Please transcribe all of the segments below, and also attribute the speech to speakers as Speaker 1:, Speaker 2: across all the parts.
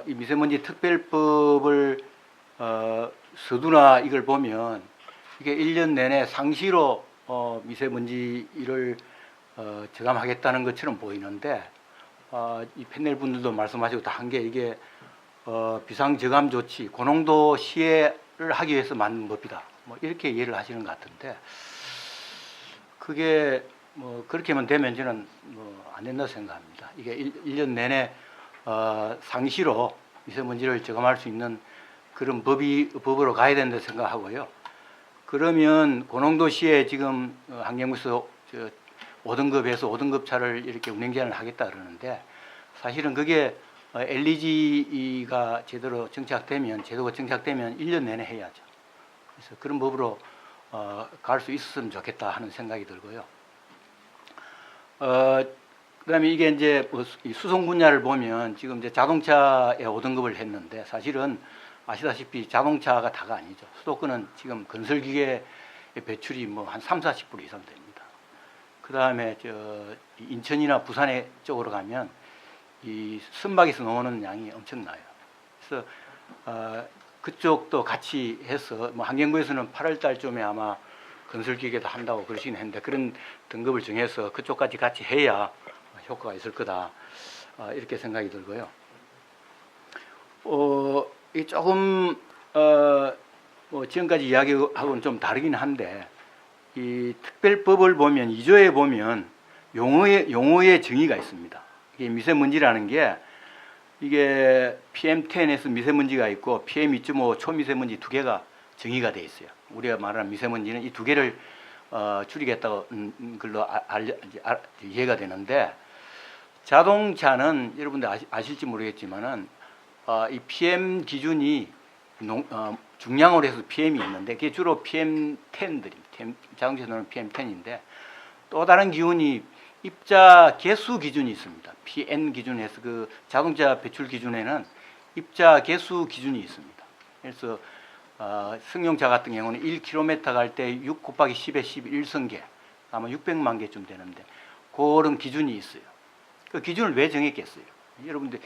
Speaker 1: 이 미세먼지 특별법을 서두나 이걸 보면 이게 1년 내내 상시로 미세먼지를 저감하겠다는 것처럼 보이는데 이 패널 분들도 말씀하시고 다 한 게 이게 비상저감 조치, 고농도 시해를 하기 위해서 만든 법이다. 뭐 이렇게 이해를 하시는 것 같은데 그게 뭐 그렇게만 되면 저는 뭐 안 된다고 생각합니다. 이게 1년 내내 상시로 미세먼지를 저감할 수 있는 그런 법으로 가야 된다고 생각하고요. 그러면 고농도 시에 지금 환경부에서 5등급에서 5등급 차를 이렇게 운행 제한을 하겠다 그러는데 사실은 그게 LEG가 제도가 정착되면 1년 내내 해야죠. 그래서 그런 법으로 갈 수 있었으면 좋겠다 하는 생각이 들고요. 그다음에 이게 이제 수송 분야를 보면 지금 이제 자동차에 5등급을 했는데 사실은 아시다시피 자동차가 다가 아니죠. 수도권은 지금 건설기계 배출이 뭐 한 30-40% 이상 됩니다. 그다음에 인천이나 부산 쪽으로 가면 이 선박에서 나오는 양이 엄청나요. 그래서 그쪽도 같이 해서 뭐 환경부에서는 8월 달쯤에 아마 건설기계도 한다고 그러시긴 했는데 그런 등급을 정해서 그쪽까지 같이 해야 효과가 있을 거다 이렇게 생각이 들고요. 이 조금 뭐 지금까지 이야기하고는 좀 다르긴 한데 이 특별법을 보면 2조에 보면 용어의 정의가 있습니다. 이게 미세먼지라는 게 이게 PM10에서 미세먼지가 있고 PM2.5 초미세먼지 두 개가 정의가 돼 있어요. 우리가 말하는 미세먼지는 이 두 개를 줄이겠다고 걸로 이해가 되는데 자동차는 여러분들 아실지 모르겠지만은 이 PM 기준이 중량으로 해서 PM이 있는데 그게 주로 PM10들입니다. 자동차는 PM10인데 또 다른 기준이 입자 개수 기준이 있습니다. PN 기준에서 그 자동차 배출 기준에는 입자 개수 기준이 있습니다. 그래서 승용차 같은 경우는 1km 갈 때 6 곱하기 10의 11성계 아마 600만 개쯤 되는데 그런 기준이 있어요. 그 기준을 왜 정했겠어요? 여러분들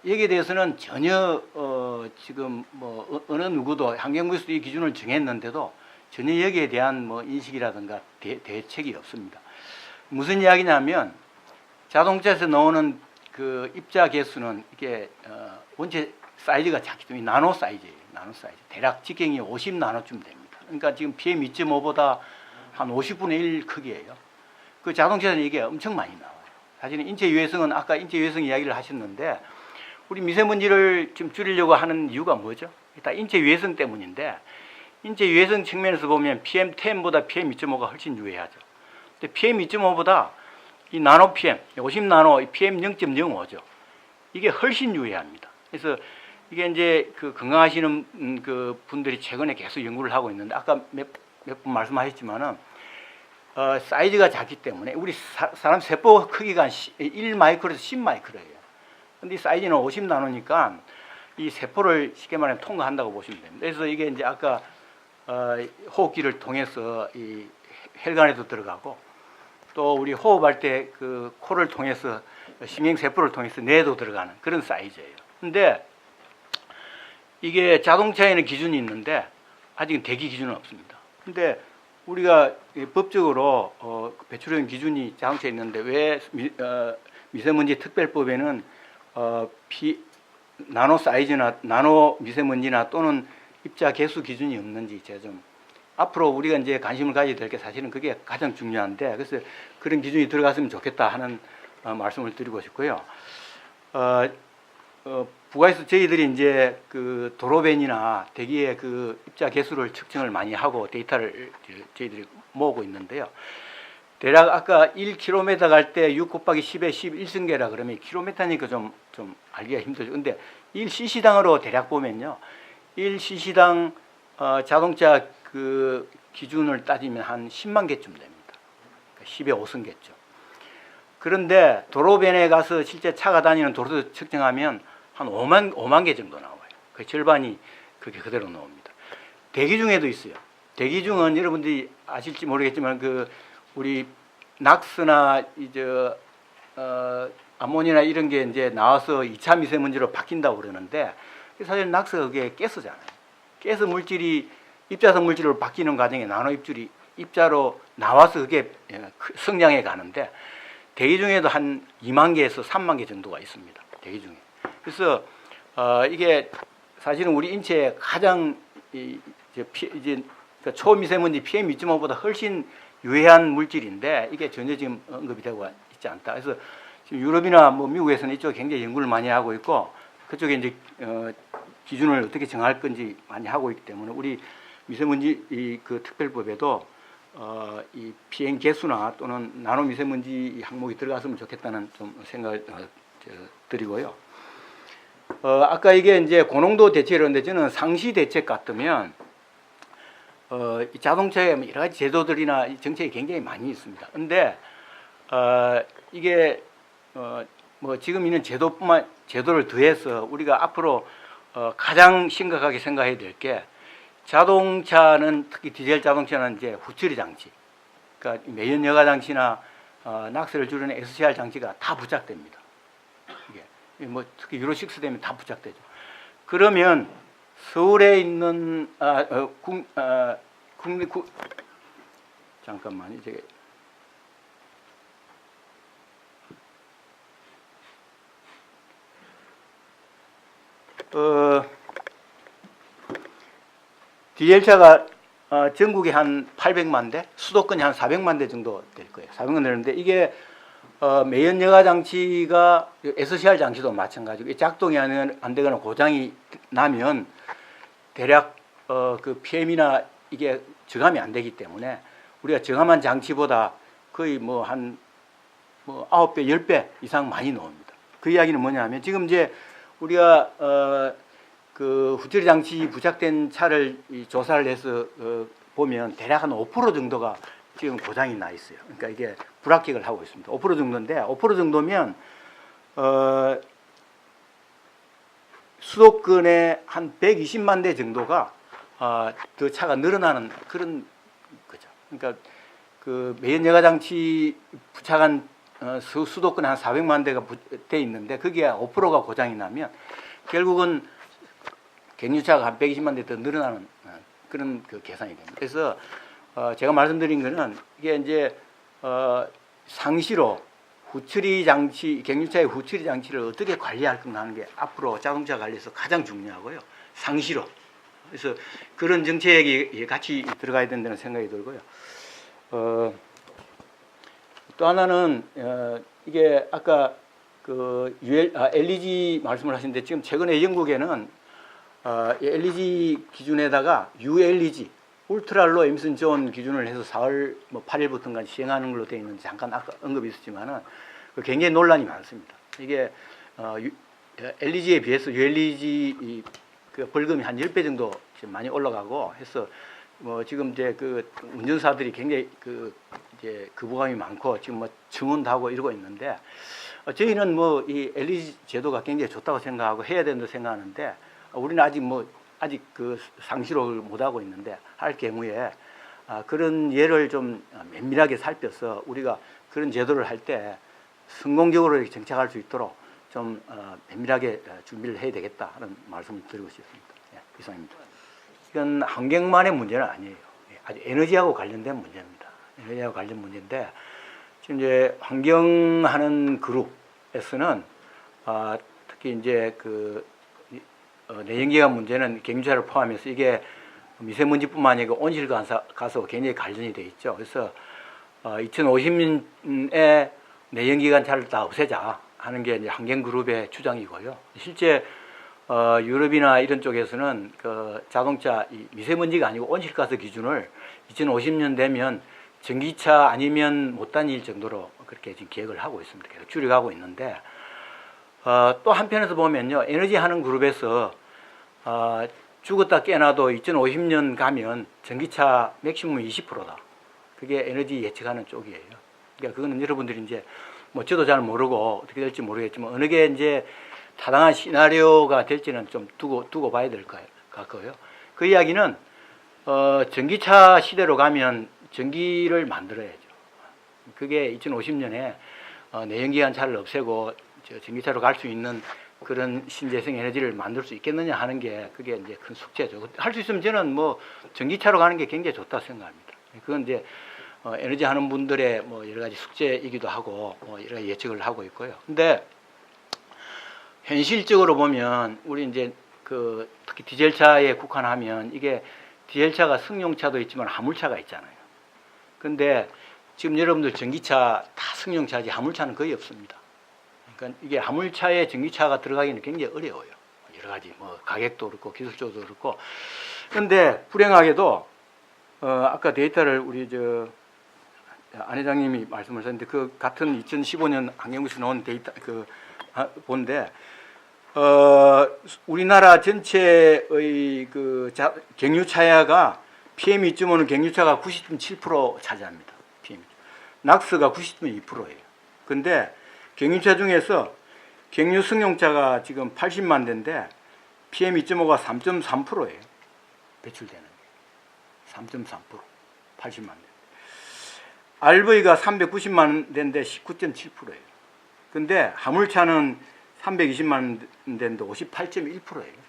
Speaker 1: 여기에 대해서는 전혀 지금 뭐 어느 누구도 환경부에서 이 기준을 정했는데도 전혀 여기에 대한 뭐 인식이라든가 대책이 없습니다. 무슨 이야기냐면 자동차에서 나오는 그 입자 개수는 이게 원체 사이즈가 작기 때문에 나노 사이즈예요. 나노 사이즈. 대략 직경이 50 나노쯤 됩니다. 그러니까 지금 PM2.5보다 한 50분의 1 크기예요. 그 자동차에는 이게 엄청 많이 나와요. 사실은 인체 유해성은 아까 인체 유해성 이야기를 하셨는데 우리 미세먼지를 좀 줄이려고 하는 이유가 뭐죠? 일단 인체 유해성 때문인데 인체 유해성 측면에서 보면 PM10보다 PM2.5가 훨씬 유해하죠. 근데 PM2.5보다 이 나노 PM, 50 나노 PM0.05죠. 이게 훨씬 유해합니다. 그래서 이게 이제 그 건강하시는 그 분들이 최근에 계속 연구를 하고 있는데 아까 몇 분 말씀하셨지만은 사이즈가 작기 때문에 우리 사람 세포 크기가 1마이크로에서 10마이크로예요. 근데 이 사이즈는 50 나노니까 이 세포를 쉽게 말하면 통과한다고 보시면 됩니다. 그래서 이게 이제 아까 호흡기를 통해서 이 혈관에도 들어가고 또 우리 호흡할 때 그 코를 통해서 신경세포를 통해서 뇌에도 들어가는 그런 사이즈예요. 근데 이게 자동차에는 기준이 있는데 아직은 대기 기준은 없습니다. 근데 우리가 법적으로 배출형 기준이 자동차에 있는데 왜 미세먼지 특별법에는 나노 사이즈나 나노 미세먼지나 또는 입자 개수 기준이 없는지 제가 좀 앞으로 우리가 이제 관심을 가져야 될 게 사실은 그게 가장 중요한데 그래서 그런 기준이 들어갔으면 좋겠다 하는 말씀을 드리고 싶고요. 부가에서 저희들이 이제 그 도로변이나 대기의 그 입자 개수를 측정을 많이 하고 데이터를 저희들이 모으고 있는데요. 대략 아까 1km 갈 때 6 곱하기 10의 11승계라 그러면 킬로미터니까 좀 알기가 힘들죠. 근데 1cc당으로 대략 보면요. 1cc당 자동차 그 기준을 따지면 한 10만 개쯤 됩니다. 그러니까 10의 5승계죠. 그런데 도로변에 가서 실제 차가 다니는 도로도 측정하면 한 5만 개 정도 나와요. 그 절반이 그게 그대로 나옵니다. 대기 중에도 있어요. 대기 중은 여러분들이 아실지 모르겠지만 그 우리 낙스나 이제 암모니나 이런 게 이제 나와서 2차 미세먼지로 바뀐다고 그러는데 사실 낙스가 그게 가스잖아요. 가스 물질이 입자성 물질로 바뀌는 과정에 나노 입질이 입자로 나와서 그게 성장해 가는데 대기 중에도 한 2만 개에서 3만 개 정도가 있습니다. 대기 중에. 그래서 이게 사실은 우리 인체에 가장 이제 초미세먼지 PM2.5보다 훨씬 유해한 물질인데 이게 전혀 지금 언급이 되고 있지 않다. 그래서 지금 유럽이나 뭐 미국에서는 이쪽 굉장히 연구를 많이 하고 있고 그쪽에 이제 기준을 어떻게 정할 건지 많이 하고 있기 때문에 우리 미세먼지 그 특별법에도 이 PM 개수나 또는 나노 미세먼지 항목이 들어갔으면 좋겠다는 좀 생각을 드리고요. 아까 이게 이제 고농도 대책이었는데 저는 상시 대책 같으면 이 자동차에 여러 가지 제도들이나 정책이 굉장히 많이 있습니다. 근데 이게 뭐 지금 있는 제도를 더해서 우리가 앞으로 가장 심각하게 생각해야 될 게 자동차는 특히 디젤 자동차는 이제 후처리 장치, 그러니까 매연 여가 장치나 낙스를 줄이는 SCR 장치가 다 부착됩니다. 이게 뭐 특히 유로 6 되면 다 부착되죠. 그러면 서울에 있는 잠깐만 이제 디젤차가 전국에 한 800만 대, 수도권이 한 400만 대 정도 될 거예요. 400만 되는데 이게 매연 여가 장치가 SCR 장치도 마찬가지고 작동이 안 되거나 고장이 나면 대략 그 PM이나 이게 저감이 안 되기 때문에 우리가 저감한 장치보다 거의 뭐 한 9배, 10배 이상 많이 나옵니다. 그 이야기는 뭐냐면 지금 이제 우리가 그 후처리 장치 부착된 차를 조사를 해서 보면 대략 한 5% 정도가 지금 고장이 나 있어요. 그러니까 이게 불합격을 하고 있습니다. 5% 정도인데 5% 정도면 수도권에 한 120만 대 정도가 더 차가 늘어나는 그런 거죠. 그러니까 그 매연 여가 장치 부착한 수도권에 한 400만 대가 돼 있는데 그게 5%가 고장이 나면 결국은 경유차가 한 120만 대 더 늘어나는 그런 그 계산이 됩니다. 그래서 제가 말씀드린 거는 이게 이제 상시로 후처리 장치, 경유차의 후처리 장치를 어떻게 관리할 건가 하는 게 앞으로 자동차 관리에서 가장 중요하고요. 상시로. 그래서 그런 정책이 같이 들어가야 된다는 생각이 들고요. 또 하나는 이게 아까 그 LEG 말씀을 하시는데 지금 최근에 영국에는 LEG 기준에다가 ULEG 울트라 로 에미션 존 기준을 해서 4월 8일부터인가 시행하는 걸로 되어 있는데 잠깐 아까 언급이 있었지만은 굉장히 논란이 많습니다. 이게 LEG에 비해서 ULEG 그 벌금이 한 10배 정도 지금 많이 올라가고 해서 뭐 지금 이제 그 운전사들이 굉장히 그 이제 거부감이 많고 지금 뭐 증언도 하고 이러고 있는데 저희는 뭐 이 LEG 제도가 굉장히 좋다고 생각하고 해야 된다고 생각하는데 우리는 아직 그 상시를 못 하고 있는데 할 경우에 그런 예를 좀 면밀하게 살펴서 우리가 그런 제도를 할 때 성공적으로 정착할 수 있도록 좀 면밀하게 준비를 해야 되겠다 하는 말씀을 드리고 싶습니다. 예, 이상입니다. 이건 환경만의 문제는 아니에요. 아주 에너지하고 관련된 문제입니다. 에너지하고 관련 문제인데 지금 이제 환경하는 그룹에서는 특히 이제 그 내연기관 문제는 경유차를 포함해서 이게 미세먼지뿐만 아니고 온실 가서 굉장히 관련이 돼 있죠. 그래서 2050년에 내연기관 차를 다 없애자. 하는 게 이제 한경그룹의 주장이고요. 실제 유럽이나 이런 쪽에서는 그 자동차 미세먼지가 아니고 온실가스 기준을 2050년 되면 전기차 아니면 못 다닐 정도로 그렇게 지금 계획을 하고 있습니다. 계속 줄여가고 있는데 또 한편에서 보면요, 에너지 하는 그룹에서 죽었다 깨나도 2050년 가면 전기차 맥시멈 20%다. 그게 에너지 예측하는 쪽이에요. 그러니까 그거는 여러분들이 이제 뭐 저도 잘 모르고 어떻게 될지 모르겠지만 어느 게 이제 타당한 시나리오가 될지는 좀 두고 봐야 될 것 같고요. 그 이야기는 전기차 시대로 가면 전기를 만들어야죠. 그게 2050년에 내연기관 차를 없애고 전기차로 갈 수 있는 그런 신재생 에너지를 만들 수 있겠느냐 하는 게 그게 이제 큰 숙제죠. 할 수 있으면 저는 뭐 전기차로 가는 게 굉장히 좋다고 생각합니다. 그건 이제 에너지 하는 분들의 뭐 여러 가지 숙제이기도 하고 뭐 여러 가지 예측을 하고 있고요. 근데 현실적으로 보면 우리 이제 그 특히 디젤차에 국한하면 이게 디젤차가 승용차도 있지만 화물차가 있잖아요. 근데 지금 여러분들 전기차 다 승용차지 화물차는 거의 없습니다. 그러니까 이게 화물차에 전기차가 들어가기는 굉장히 어려워요. 여러 가지 뭐 가격도 그렇고 기술적으로도 그렇고. 그런데 불행하게도 아까 데이터를 우리 안 회장님이 말씀을 하셨는데 그 같은 2015년 환경부에서 나온 데이터 본데 우리나라 전체의 그 경유차야가 PM2.5는 경유차가 90.7% 차지합니다. PM. 낙스가 90.2%예요. 근데 경유차 중에서 경유 승용차가 지금 80만 대인데 PM2.5가 3.3%예요. 배출되는 게. 3.3%. 80만 대. RV가 390만 대인데 19.7%예요. 근데 화물차는 320만 대인데 58.1%예요.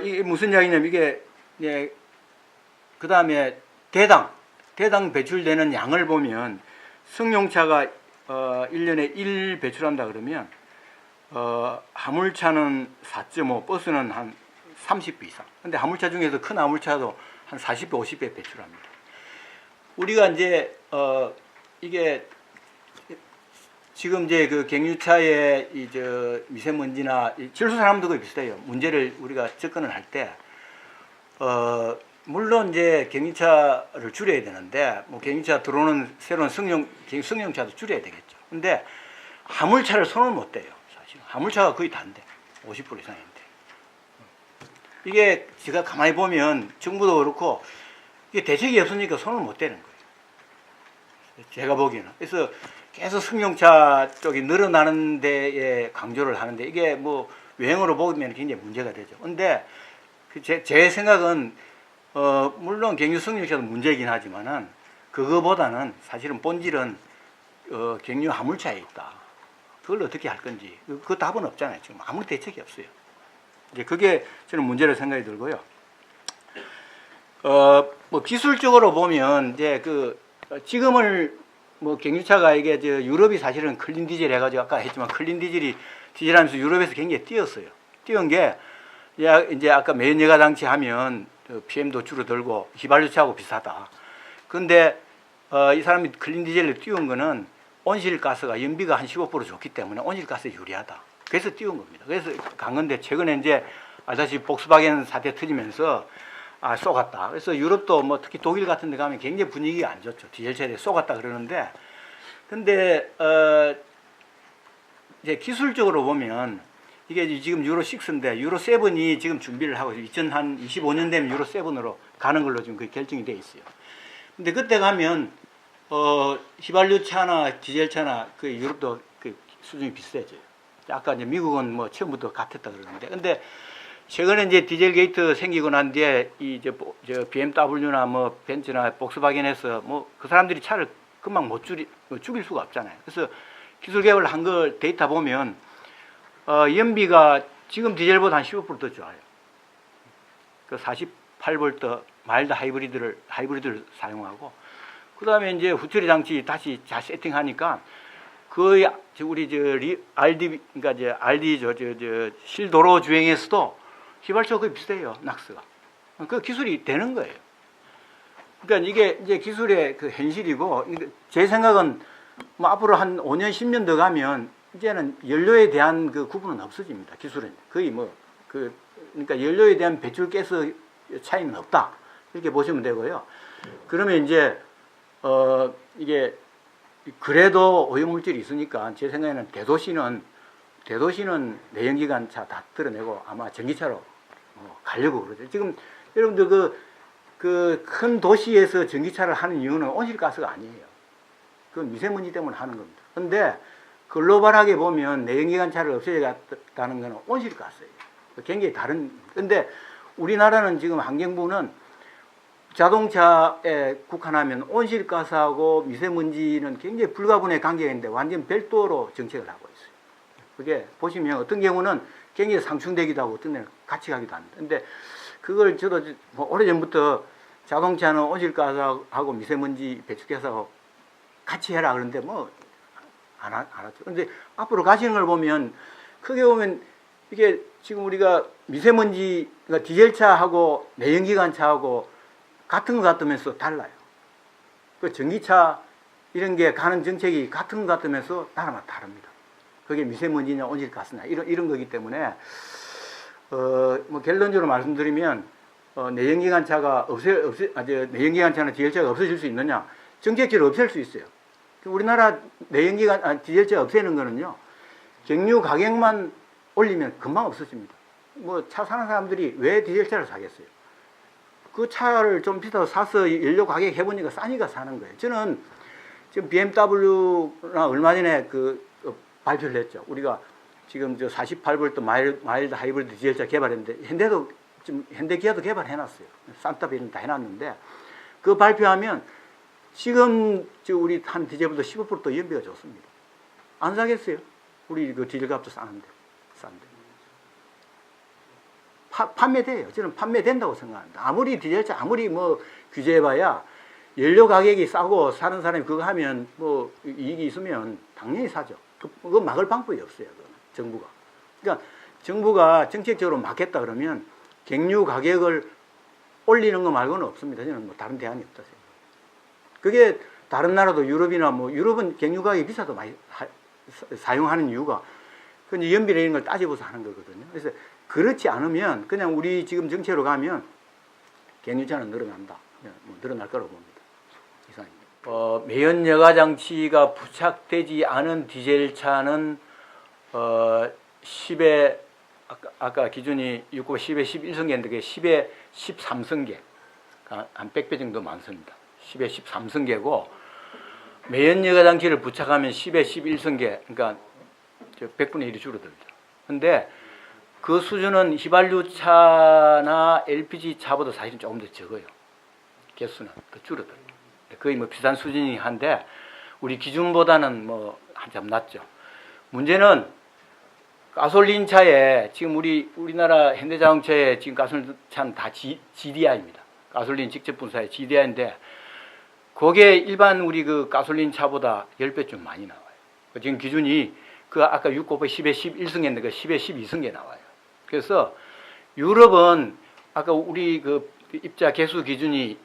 Speaker 1: 이게 무슨 이야기냐면 이게 그 다음에 대당 배출되는 양을 보면 승용차가 1년에 1 배출한다 그러면 화물차는 4.5, 버스는 한 30배 이상. 근데 화물차 중에서 큰 화물차도 한 40배, 50배 배출합니다. 우리가 이제 이게 지금 이제 그 경유차의 미세먼지나 질소 산화도 거의 비슷해요. 문제를 우리가 접근을 할 때 물론 이제 경유차를 줄여야 되는데 뭐 경유차 들어오는 새로운 승용차도 줄여야 되겠죠. 근데 화물차를 손을 못 대요. 사실 화물차가 거의 다인데 50% 이상인데 이게 제가 가만히 보면 정부도 그렇고 이게 대책이 없으니까 손을 못 대는 거예요. 제가 보기에는. 그래서 계속 승용차 쪽이 늘어나는 데에 강조를 하는데 이게 뭐 외형으로 보면 굉장히 문제가 되죠. 근데 제 생각은 물론 경유 승용차도 문제이긴 하지만은 그거보다는 사실은 본질은 경유 화물차에 있다. 그걸 어떻게 할 건지 그 답은 없잖아요. 지금 아무 대책이 없어요. 이제 그게 저는 문제로 생각이 들고요. 뭐 기술적으로 보면 이제 지금을 뭐 경유차가 이게 유럽이 사실은 클린 디젤 해가지고 아까 했지만 클린 디젤 하면서 유럽에서 굉장히 뛰었어요. 뛰은 게 이제 아까 매연여가 장치 하면 PM도 줄어들고 휘발유차하고 비슷하다. 그런데 이 사람이 클린 디젤로 띄운 거는 온실가스가 연비가 한 15% 좋기 때문에 온실가스에 유리하다. 그래서 띄운 겁니다. 그래서 간 건데 최근에 이제 알다시피 복스바겐 사태 터지면서 쏘갔다. 그래서 유럽도 뭐 특히 독일 같은 데 가면 굉장히 분위기가 안 좋죠. 디젤차에 쏘갔다 그러는데 근데 이제 기술적으로 보면 이게 지금 유로 6인데 유로 7이 지금 준비를 하고 2025년 되면 유로 7으로 가는 걸로 지금 그 결정이 돼 있어요. 근데 그때 가면 휘발유차나 디젤차나 그 유럽도 그 수준이 비슷해져요. 아까 이제 미국은 뭐 처음부터 같았다 그러는데 근데 최근에 이제 디젤 게이트 생기고 난 뒤에 저 BMW나 뭐 벤츠나 복스바겐에서 뭐 그 사람들이 차를 금방 죽일 수가 없잖아요. 그래서 기술 개발을 한 걸 데이터 보면 연비가 지금 디젤보다 한 15% 더 좋아요. 그 48V 마일드 하이브리드를 사용하고 그 다음에 이제 후처리 장치 다시 잘 세팅하니까 거의 우리 RD 그러니까 실도로 주행에서도 휘발유가 거의 비슷해요. 낙스가. 그 기술이 되는 거예요. 그러니까 이게 이제 기술의 그 현실이고 제 생각은 뭐 앞으로 한 5년, 10년 더 가면 이제는 연료에 대한 그 구분은 없어집니다. 기술은 거의 그러니까 연료에 대한 배출가스 차이는 없다 이렇게 보시면 되고요. 그러면 이제 이게 그래도 오염물질이 있으니까 제 생각에는 대도시는 내연기관차 다 드러내고 아마 전기차로 가려고 그러죠. 지금 여러분들 그 큰 도시에서 전기차를 하는 이유는 온실가스가 아니에요. 그건 미세먼지 때문에 하는 겁니다. 근데 글로벌하게 보면 내연기관차를 없애야겠다는 것은 온실가스예요. 굉장히 다른. 근데 우리나라는 지금 환경부는 자동차에 국한하면 온실가스하고 미세먼지는 굉장히 불가분의 관계가 있는데 완전 별도로 정책을 하고 있어요. 그게 보시면 어떤 경우는 굉장히 상충되기도 하고 어떤 데는 같이 가기도 합니다. 근데 그걸 저도 뭐 오래전부터 자동차는 온실가스하고 미세먼지 배출가스하고 같이 해라 그러는데 뭐 안 하죠. 근데 앞으로 가시는 걸 보면 크게 보면 이게 지금 우리가 미세먼지 그러니까 디젤차하고 내연기관차하고 같은 것 같으면서 달라요. 그 전기차 이런 게 가는 정책이 같은 것 같으면서 나라마다 다릅니다. 그게 미세먼지냐 온실가스냐 이런 거기 때문에 뭐 결론적으로 말씀드리면 내연기관차가 내연기관차나 디젤차가 없어질 수 있느냐? 정책적으로 없앨 수 있어요. 우리나라 디젤차 없애는 거는요, 경유 가격만 올리면 금방 없어집니다. 뭐 차 사는 사람들이 왜 디젤차를 사겠어요? 그 차를 좀 비싸서 사서 연료 가격 해보니까 싸니까 사는 거예요. 저는 지금 BMW나 얼마 전에 발표를 했죠. 우리가 지금 48V 마일드 하이브리드 디젤차 개발했는데 현대기아도 개발해놨어요. 산타페 이런 다 해놨는데 그 발표하면 지금 우리 한 디젤보다 15%더 연비가 좋습니다. 안 사겠어요? 우리 그 디젤 값도 싼데. 판매돼요. 저는 판매된다고 생각합니다. 아무리 디젤차 아무리 뭐 규제해봐야 연료 가격이 싸고 사는 사람이 그거 하면 뭐 이익이 있으면 당연히 사죠. 그거 막을 방법이 없어요. 정부가. 그러니까 정부가 정책적으로 막겠다 그러면 경유 가격을 올리는 거 말고는 없습니다. 저는 뭐 다른 대안이 없다 생각해요. 그게 다른 나라도 유럽이나 뭐 유럽은 경유 가격이 비싸도 많이 사용하는 이유가 그 연비나 이런 걸 따져보서 하는 거거든요. 그래서 그렇지 않으면 그냥 우리 지금 정책으로 가면 경유차는 늘어난다. 뭐 늘어날 거라고 봅니다. 이상입니다. 매연 여가 장치가 부착되지 않은 디젤차는 10에 아까 기준이 6고 10에 11승계인데 그게 10에 13승계 한 100배 정도 많습니다. 10에 13승계고 매연 여가 장치를 부착하면 10에 11승계 그러니까 100분의 1이 줄어들죠. 근데 그 수준은 휘발유차나 LPG차보다 사실은 조금 더 적어요. 개수는 더 줄어들어요. 거의 뭐 비슷한 수준이 한데 우리 기준보다는 뭐 한참 낮죠. 문제는 가솔린 차에 지금 우리나라 현대자동차에 지금 가솔린 차는 다 GDI입니다. 가솔린 직접 분사의 GDI인데 그게 일반 우리 그 가솔린 차보다 10배쯤 많이 나와요. 지금 기준이 아까 6 곱하기 10에 11승계인데 그 10에 12승계 나와요. 그래서 유럽은 아까 우리 그 입자 개수 기준이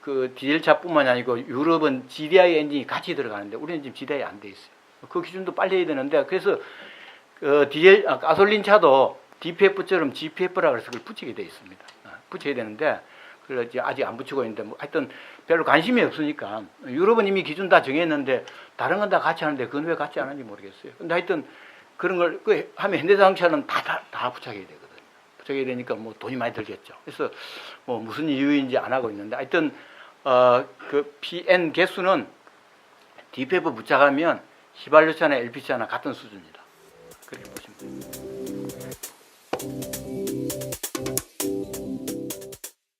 Speaker 1: 그 디젤차뿐만이 아니고 유럽은 GDI 엔진이 같이 들어가는데 우리는 지금 GDI 안 돼 있어요. 그 기준도 빨리 해야 되는데 그래서 가솔린 차도 DPF처럼 GPF라고 해서 그걸 붙이게 돼 있습니다. 붙여야 되는데 그걸 아직 안 붙이고 있는데 뭐 하여튼 별로 관심이 없으니까 유럽은 이미 기준 다 정했는데 다른 건 다 같이 하는데 그건 왜 같이 안 하는지 모르겠어요. 근데 하여튼 그런 걸 하면 현대자동차는 다 붙여야 되거든요. 붙여야 되니까 뭐 돈이 많이 들겠죠. 그래서 뭐 무슨 이유인지 안 하고 있는데 하여튼 그 PN 개수는 DPF 붙여가면 휘발유차나 LPG차나 같은 수준입니다.